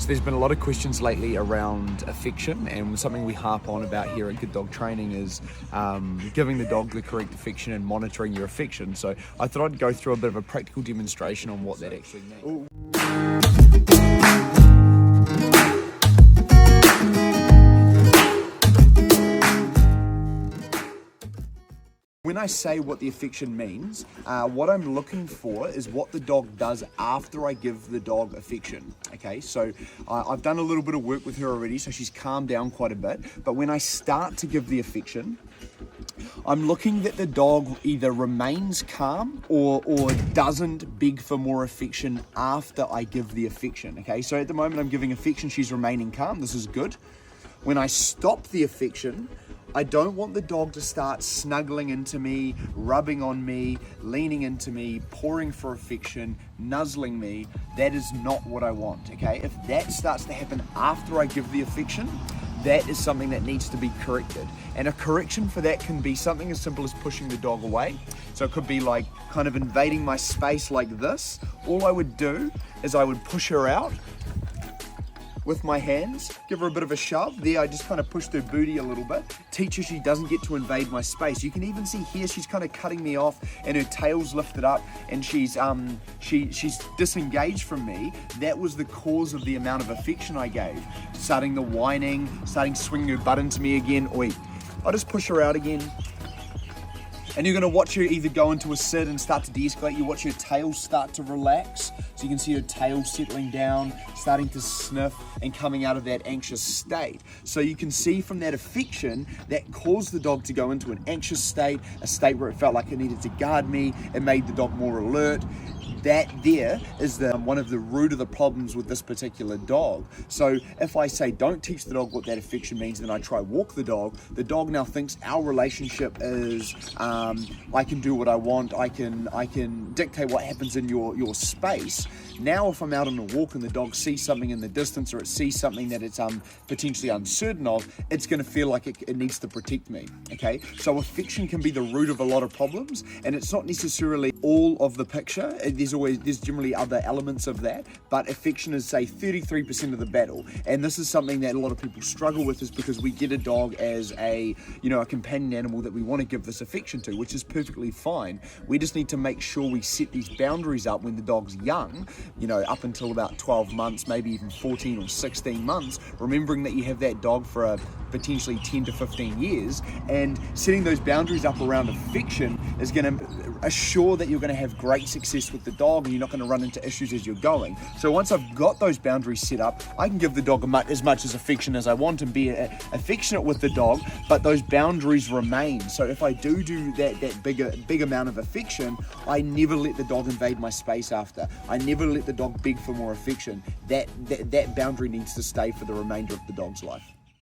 So there's been a lot of questions lately around affection, and something we harp on about here at Good Dog Training is giving the dog the correct affection and monitoring your affection. So I thought I'd go through a bit of a practical demonstration on what that actually means. When I say what the affection means, what I'm looking for is what the dog does after I give the dog affection. Okay, so I've done a little bit of work with her already, so she's calmed down quite a bit. But when I start to give the affection, I'm looking that the dog either remains calm or doesn't beg for more affection after I give the affection. Okay, so at the moment I'm giving affection, she's remaining calm. This is good. When I stop the affection, I don't want the dog to start snuggling into me, rubbing on me, leaning into me, pouring for affection, nuzzling me. That is not what I want, okay? If that starts to happen after I give the affection, that is something that needs to be corrected. And a correction for that can be something as simple as pushing the dog away. So it could be like kind of invading my space like this. All I would do is I would push her out with my hands, give her a bit of a shove. There, I just kind of pushed her booty a little bit. Teach her she doesn't get to invade my space. You can even see here, she's kind of cutting me off and her tail's lifted up and she's disengaged from me. That was the cause of the amount of affection I gave. Starting the whining, starting swinging her butt into me again. Oi, I'll just push her out again. And you're gonna watch her either go into a sit and start to de-escalate. You watch her tail start to relax. So you can see her tail settling down, starting to sniff and coming out of that anxious state. So you can see from that affection that caused the dog to go into an anxious state, a state where it felt like it needed to guard me. It made the dog more alert. That there is one of the root of the problems with this particular dog. So if I say don't teach the dog what that affection means, then I try walk the dog now thinks our relationship is I can do what I want, I can dictate what happens in your space. Now if I'm out on a walk and the dog sees something in the distance or it sees something that it's potentially uncertain of, it's going to feel like it needs to protect me. Okay, so affection can be the root of a lot of problems, and it's not necessarily all of the picture. There's generally other elements of that, but affection is, say, 33% of the battle. And this is something that a lot of people struggle with, is because we get a dog as a companion animal that we want to give this affection to, which is perfectly fine. We just need to make sure we set these boundaries up when the dog's young, up until about 12 months, maybe even 14 or 16 months, remembering that you have that dog for potentially 10 to 15 years, and setting those boundaries up around affection is going to assure that you're going to have great success with the dog and you're not going to run into issues as you're going. So once I've got those boundaries set up, I can give the dog as much as affection as I want and be affectionate with the dog, but those boundaries remain. So if I do that big amount of affection, I never let the dog invade my space after. I never let the dog beg for more affection. That boundary needs to stay for the remainder of the dog's life.